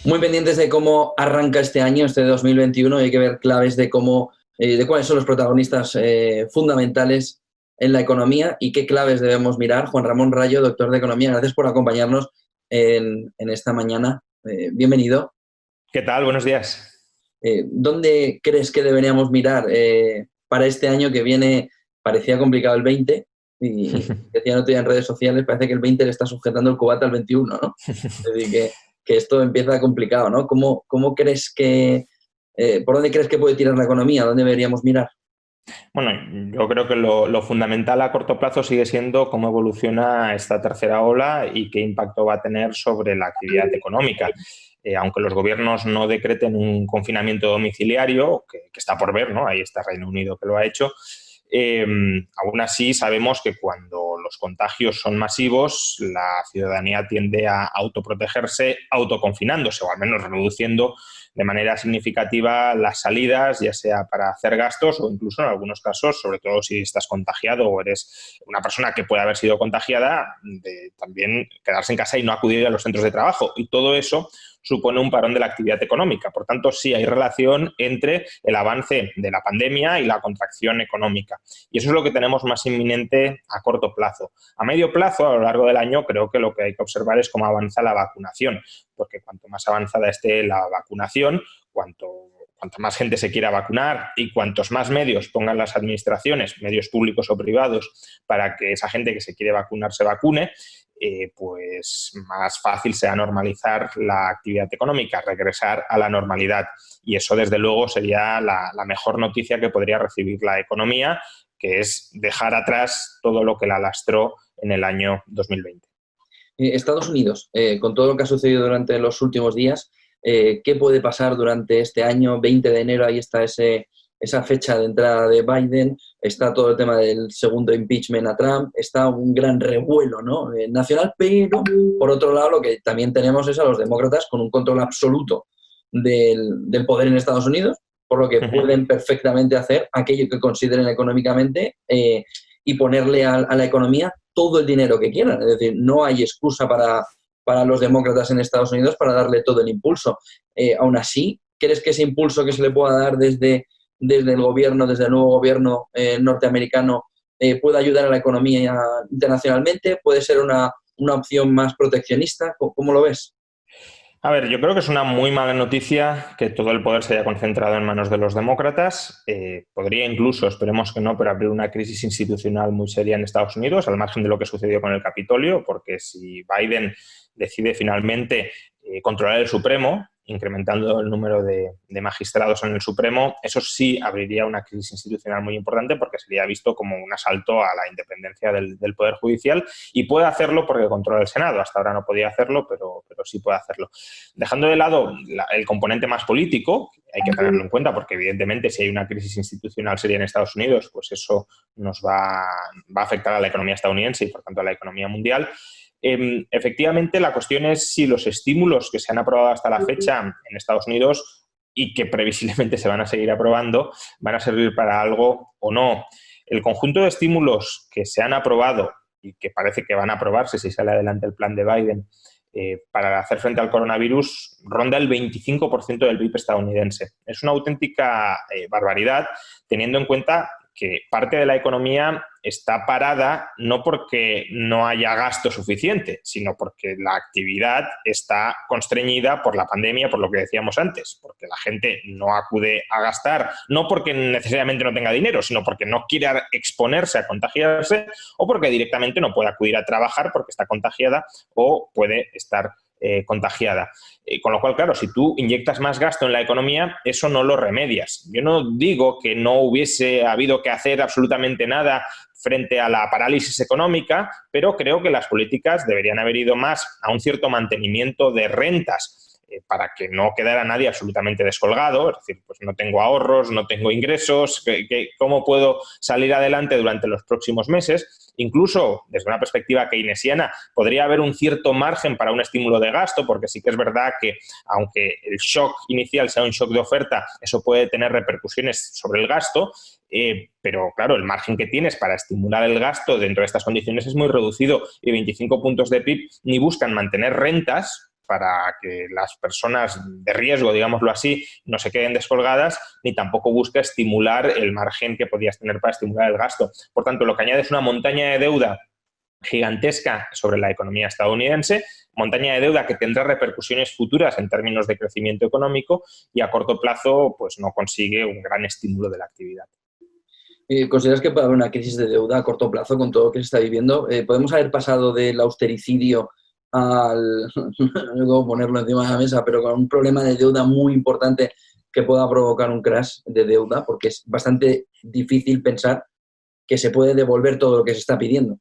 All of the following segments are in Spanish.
Muy pendientes de cómo arranca este año, este 2021, y hay que ver claves de cómo, de cuáles son los protagonistas fundamentales en la economía y qué claves debemos mirar. Juan Ramón Rayo, doctor de Economía, gracias por acompañarnos en esta mañana. Bienvenido. ¿Qué tal? Buenos días. ¿Dónde crees que deberíamos mirar para este año que viene? Parecía complicado el 20 y decía otro día en redes sociales, parece que el 20 le está sujetando el cubata al 21, ¿no? Es decir, que esto empieza complicado, ¿no? ¿Cómo crees por dónde crees que puede tirar la economía? ¿Dónde deberíamos mirar? Bueno, yo creo que lo fundamental a corto plazo sigue siendo cómo evoluciona esta tercera ola y qué impacto va a tener sobre la actividad económica. Aunque los gobiernos no decreten un confinamiento domiciliario, que está por ver, ¿no? Ahí está Reino Unido que lo ha hecho. Aún así sabemos que cuando los contagios son masivos, la ciudadanía tiende a autoprotegerse autoconfinándose o al menos reduciendo de manera significativa las salidas, ya sea para hacer gastos o incluso en algunos casos, sobre todo si estás contagiado o eres una persona que puede haber sido contagiada, de también quedarse en casa y no acudir a los centros de trabajo. Y todo eso supone un parón de la actividad económica. Por tanto, sí hay relación entre el avance de la pandemia y la contracción económica. Y eso es lo que tenemos más inminente a corto plazo. A medio plazo, a lo largo del año, creo que lo que hay que observar es cómo avanza la vacunación, porque cuanto más avanzada esté la vacunación, cuanta más gente se quiera vacunar y cuantos más medios pongan las administraciones, medios públicos o privados, para que esa gente que se quiere vacunar se vacune, pues más fácil sea normalizar la actividad económica, regresar a la normalidad. Y eso, desde luego, sería la mejor noticia que podría recibir la economía, que es dejar atrás todo lo que la lastró en el año 2020. Estados Unidos, con todo lo que ha sucedido durante los últimos días, ¿qué puede pasar durante este año? 20 de enero, ahí está esa fecha de entrada de Biden, está todo el tema del segundo impeachment a Trump, está un gran revuelo, ¿no? Nacional, pero por otro lado lo que también tenemos es a los demócratas con un control absoluto del poder en Estados Unidos, por lo que pueden perfectamente hacer aquello que consideren económicamente y ponerle a la economía todo el dinero que quieran. Es decir, no hay excusa para los demócratas en Estados Unidos para darle todo el impulso. Aún así, ¿crees que ese impulso que se le pueda dar desde el gobierno, desde el nuevo gobierno norteamericano, puede ayudar a la economía internacionalmente? ¿Puede ser una opción más proteccionista? ¿Cómo lo ves? A ver, yo creo que es una muy mala noticia que todo el poder se haya concentrado en manos de los demócratas. Podría incluso, esperemos que no, pero abrir una crisis institucional muy seria en Estados Unidos, al margen de lo que sucedió con el Capitolio, porque si Biden decide finalmente controlar el Supremo, incrementando el número de magistrados en el Supremo, eso sí abriría una crisis institucional muy importante porque sería visto como un asalto a la independencia del Poder Judicial y puede hacerlo porque controla el Senado. Hasta ahora no podía hacerlo, pero sí puede hacerlo. Dejando de lado el componente más político, hay que tenerlo en cuenta porque evidentemente si hay una crisis institucional seria en Estados Unidos, pues eso nos va a afectar a la economía estadounidense y por tanto a la economía mundial. Efectivamente, la cuestión es si los estímulos que se han aprobado hasta la fecha en Estados Unidos y que previsiblemente se van a seguir aprobando van a servir para algo o no. El conjunto de estímulos que se han aprobado y que parece que van a aprobarse si sale adelante el plan de Biden para hacer frente al coronavirus ronda el 25% del PIB estadounidense. Es una auténtica barbaridad, teniendo en cuenta que parte de la economía está parada no porque no haya gasto suficiente, sino porque la actividad está constreñida por la pandemia, por lo que decíamos antes, porque la gente no acude a gastar, no porque necesariamente no tenga dinero, sino porque no quiere exponerse a contagiarse o porque directamente no puede acudir a trabajar porque está contagiada o puede estar contagiada. Con lo cual, claro, si tú inyectas más gasto en la economía, eso no lo remedias. Yo no digo que no hubiese habido que hacer absolutamente nada frente a la parálisis económica, pero creo que las políticas deberían haber ido más a un cierto mantenimiento de rentas para que no quedara nadie absolutamente descolgado, es decir, pues no tengo ahorros, no tengo ingresos, ¿cómo puedo salir adelante durante los próximos meses? Incluso, desde una perspectiva keynesiana, podría haber un cierto margen para un estímulo de gasto, porque sí que es verdad que, aunque el shock inicial sea un shock de oferta, eso puede tener repercusiones sobre el gasto, pero claro, el margen que tienes para estimular el gasto dentro de estas condiciones es muy reducido y 25 puntos de PIB ni buscan mantener rentas para que las personas de riesgo, digámoslo así, no se queden descolgadas, ni tampoco busca estimular el margen que podías tener para estimular el gasto. Por tanto, lo que añade es una montaña de deuda gigantesca sobre la economía estadounidense, montaña de deuda que tendrá repercusiones futuras en términos de crecimiento económico y a corto plazo pues no consigue un gran estímulo de la actividad. ¿Consideras que puede haber una crisis de deuda a corto plazo con todo lo que se está viviendo? ¿Podemos haber pasado del austericidio al, no puedo ponerlo encima de la mesa, pero con un problema de deuda muy importante que pueda provocar un crash de deuda? Porque es bastante difícil pensar que se puede devolver todo lo que se está pidiendo.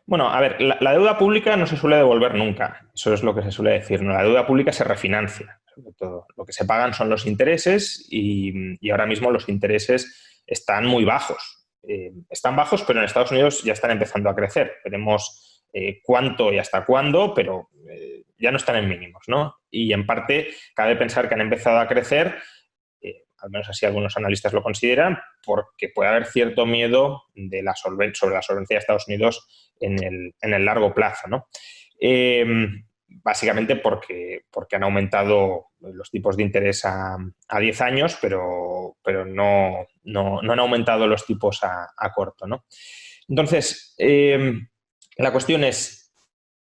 Bueno, a ver, la deuda pública no se suele devolver nunca, eso es lo que se suele decir, ¿no? La deuda pública se refinancia, sobre todo. Lo que se pagan son los intereses y ahora mismo los intereses están muy bajos. Están bajos, pero en Estados Unidos ya están empezando a crecer. Veremos cuánto y hasta cuándo, pero ya no están en mínimos, ¿no? Y en parte cabe pensar que han empezado a crecer, al menos así algunos analistas lo consideran, porque puede haber cierto miedo de sobre la solvencia de Estados Unidos en el largo plazo, ¿no? Básicamente porque han aumentado los tipos de interés a 10 años, pero no han aumentado los tipos a corto, ¿no? Entonces, la cuestión es,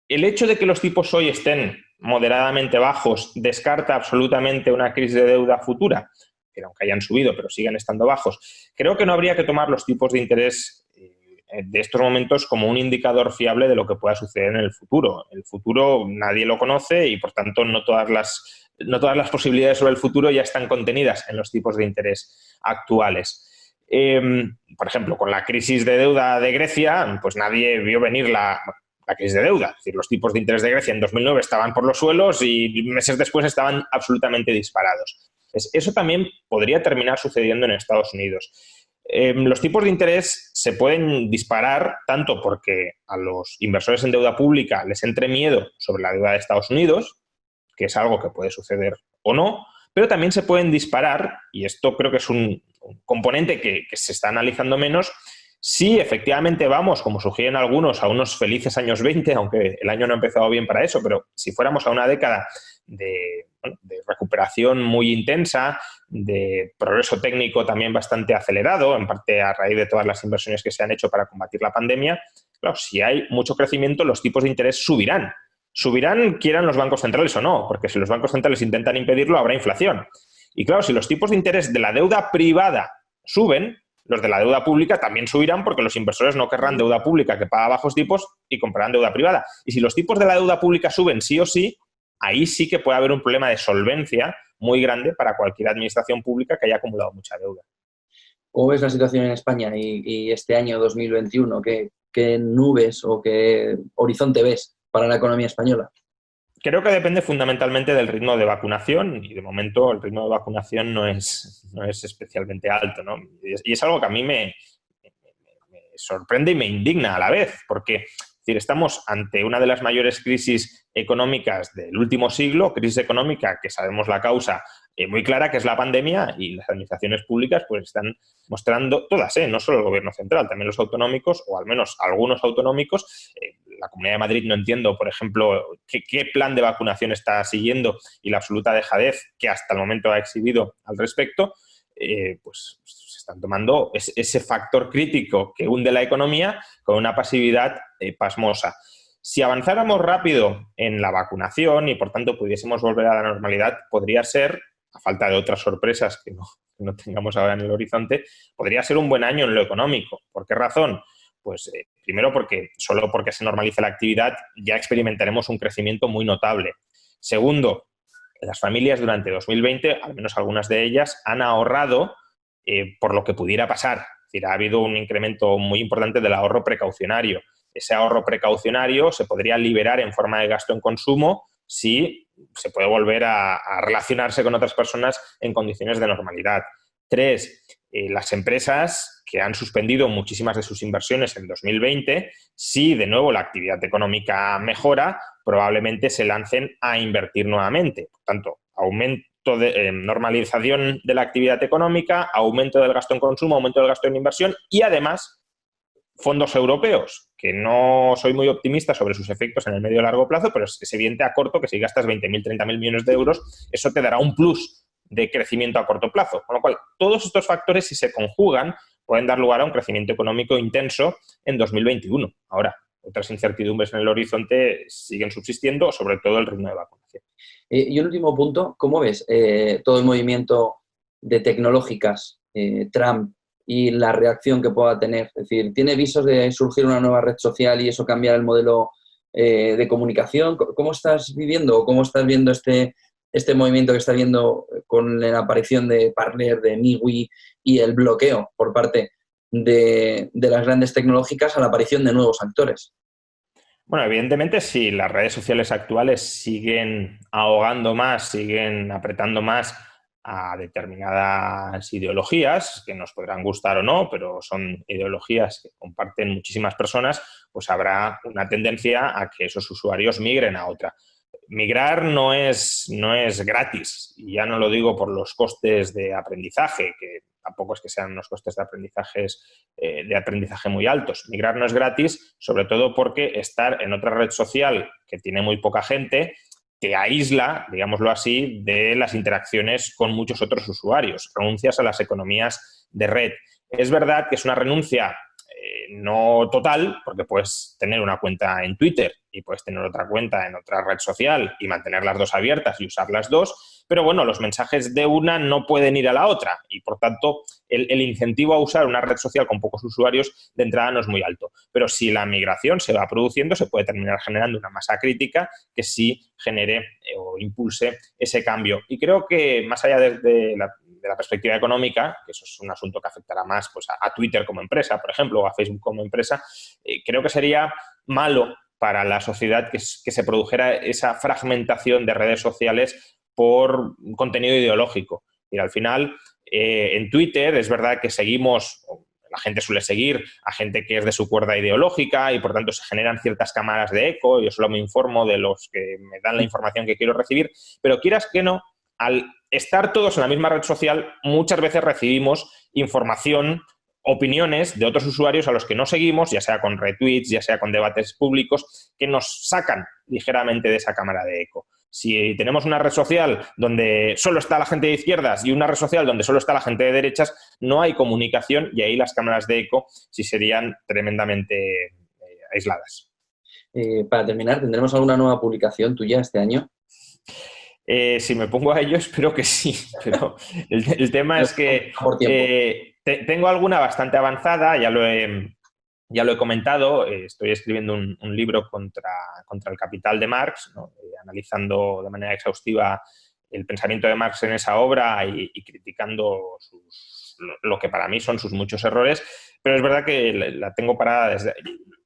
¿el hecho de que los tipos hoy estén moderadamente bajos descarta absolutamente una crisis de deuda futura? Que aunque hayan subido, pero siguen estando bajos. Creo que no habría que tomar los tipos de interés de estos momentos como un indicador fiable de lo que pueda suceder en el futuro. El futuro nadie lo conoce y, por tanto, no todas las posibilidades sobre el futuro ya están contenidas en los tipos de interés actuales. Por ejemplo, con la crisis de deuda de Grecia, pues nadie vio venir la crisis de deuda. Es decir, los tipos de interés de Grecia en 2009 estaban por los suelos y meses después estaban absolutamente disparados. Eso también podría terminar sucediendo en Estados Unidos. Los tipos de interés se pueden disparar tanto porque a los inversores en deuda pública les entre miedo sobre la deuda de Estados Unidos, que es algo que puede suceder o no, pero también se pueden disparar, y esto creo que es un componente que se está analizando menos, si efectivamente vamos, como sugieren algunos, a unos felices años 20, aunque el año no ha empezado bien para eso, pero si fuéramos a una década de recuperación muy intensa, de progreso técnico también bastante acelerado, en parte a raíz de todas las inversiones que se han hecho para combatir la pandemia, claro, si hay mucho crecimiento, los tipos de interés subirán. Subirán, quieran los bancos centrales o no, porque si los bancos centrales intentan impedirlo, habrá inflación. Y claro, si los tipos de interés de la deuda privada suben, los de la deuda pública también subirán porque los inversores no querrán deuda pública que paga bajos tipos y comprarán deuda privada. Y si los tipos de la deuda pública suben sí o sí, ahí sí que puede haber un problema de solvencia muy grande para cualquier administración pública que haya acumulado mucha deuda. ¿Cómo ves la situación en España y este año 2021? ¿Qué nubes o qué horizonte ves para la economía española? Creo que depende fundamentalmente del ritmo de vacunación y de momento el ritmo de vacunación no es especialmente alto, ¿no? Y es algo que a mí me sorprende y me indigna a la vez, porque es decir, estamos ante una de las mayores crisis económicas del último siglo, crisis económica que sabemos la causa muy clara, que es la pandemia, y las administraciones públicas pues están mostrando, todas, no solo el gobierno central, también los autonómicos, o al menos algunos autonómicos. La Comunidad de Madrid no entiendo, por ejemplo, qué plan de vacunación está siguiendo y la absoluta dejadez que hasta el momento ha exhibido al respecto, pues se están tomando ese factor crítico que hunde la economía con una pasividad pasmosa. Si avanzáramos rápido en la vacunación y, por tanto, pudiésemos volver a la normalidad, podría ser, a falta de otras sorpresas que no tengamos ahora en el horizonte, podría ser un buen año en lo económico. ¿Por qué razón? Pues primero porque solo porque se normalice la actividad ya experimentaremos un crecimiento muy notable. Segundo, las familias durante 2020, al menos algunas de ellas, han ahorrado por lo que pudiera pasar. Es decir, ha habido un incremento muy importante del ahorro precaucionario. Ese ahorro precaucionario se podría liberar en forma de gasto en consumo si se puede volver a relacionarse con otras personas en condiciones de normalidad. 3, las empresas que han suspendido muchísimas de sus inversiones en 2020, si de nuevo la actividad económica mejora, probablemente se lancen a invertir nuevamente. Por tanto, aumento de normalización de la actividad económica, aumento del gasto en consumo, aumento del gasto en inversión y además fondos europeos, que no soy muy optimista sobre sus efectos en el medio y largo plazo, pero es evidente a corto que si gastas 20.000, 30.000 millones de euros, eso te dará un plus de crecimiento a corto plazo. Con lo cual, todos estos factores, si se conjugan, pueden dar lugar a un crecimiento económico intenso en 2021. Ahora, otras incertidumbres en el horizonte siguen subsistiendo, sobre todo el ritmo de vacunación. Y un último punto, ¿cómo ves todo el movimiento de tecnológicas, Trump, y la reacción que pueda tener? Es decir, ¿tiene visos de surgir una nueva red social y eso cambiar el modelo de comunicación? ¿Cómo estás viviendo o cómo estás viendo este movimiento que está viendo con la aparición de Parler, de MeWe y el bloqueo por parte de las grandes tecnológicas a la aparición de nuevos actores? Bueno, evidentemente, si las redes sociales actuales siguen ahogando más, siguen apretando más a determinadas ideologías, que nos podrán gustar o no, pero son ideologías que comparten muchísimas personas, pues habrá una tendencia a que esos usuarios migren a otra. Migrar no es gratis, y ya no lo digo por los costes de aprendizaje, que tampoco es que sean unos costes de aprendizaje muy altos. Migrar no es gratis, sobre todo porque estar en otra red social que tiene muy poca gente te aísla, digámoslo así, de las interacciones con muchos otros usuarios. Renuncias a las economías de red. Es verdad que es una renuncia no total, porque puedes tener una cuenta en Twitter y puedes tener otra cuenta en otra red social y mantener las dos abiertas y usar las dos, pero bueno, los mensajes de una no pueden ir a la otra y por tanto el incentivo a usar una red social con pocos usuarios de entrada no es muy alto. Pero si la migración se va produciendo, se puede terminar generando una masa crítica que sí genere o impulse ese cambio. Y creo que más allá de la perspectiva económica, que eso es un asunto que afectará más pues, a Twitter como empresa, por ejemplo, o a Facebook como empresa, creo que sería malo para la sociedad que se produjera esa fragmentación de redes sociales por contenido ideológico. Y al final, en Twitter es verdad que seguimos, la gente suele seguir a gente que es de su cuerda ideológica y por tanto se generan ciertas cámaras de eco. Yo solo me informo de los que me dan la información que quiero recibir, pero quieras que no, al estar todos en la misma red social, muchas veces recibimos información, opiniones de otros usuarios a los que no seguimos, ya sea con retweets, ya sea con debates públicos, que nos sacan ligeramente de esa cámara de eco. Si tenemos una red social donde solo está la gente de izquierdas y una red social donde solo está la gente de derechas, no hay comunicación y ahí las cámaras de eco sí serían tremendamente aisladas. Para terminar, ¿tendremos alguna nueva publicación tuya este año? Si me pongo a ello, espero que sí, pero el tema es que tengo alguna bastante avanzada, ya lo he comentado, estoy escribiendo un libro contra el capital de Marx, ¿no? Analizando de manera exhaustiva el pensamiento de Marx en esa obra y criticando lo que para mí son sus muchos errores, pero es verdad que la tengo parada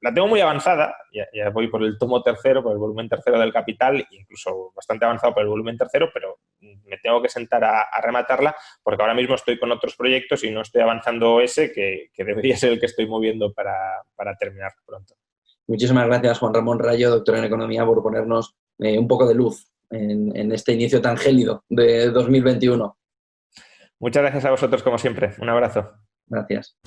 la tengo muy avanzada, ya voy por el tomo tercero, por el volumen tercero del Capital, incluso bastante avanzado por el volumen tercero, pero me tengo que sentar a rematarla porque ahora mismo estoy con otros proyectos y no estoy avanzando ese, que debería ser el que estoy moviendo para terminar pronto. Muchísimas gracias, Juan Ramón Rayo, doctor en Economía, por ponernos un poco de luz en este inicio tan gélido de 2021. Muchas gracias a vosotros, como siempre. Un abrazo. Gracias.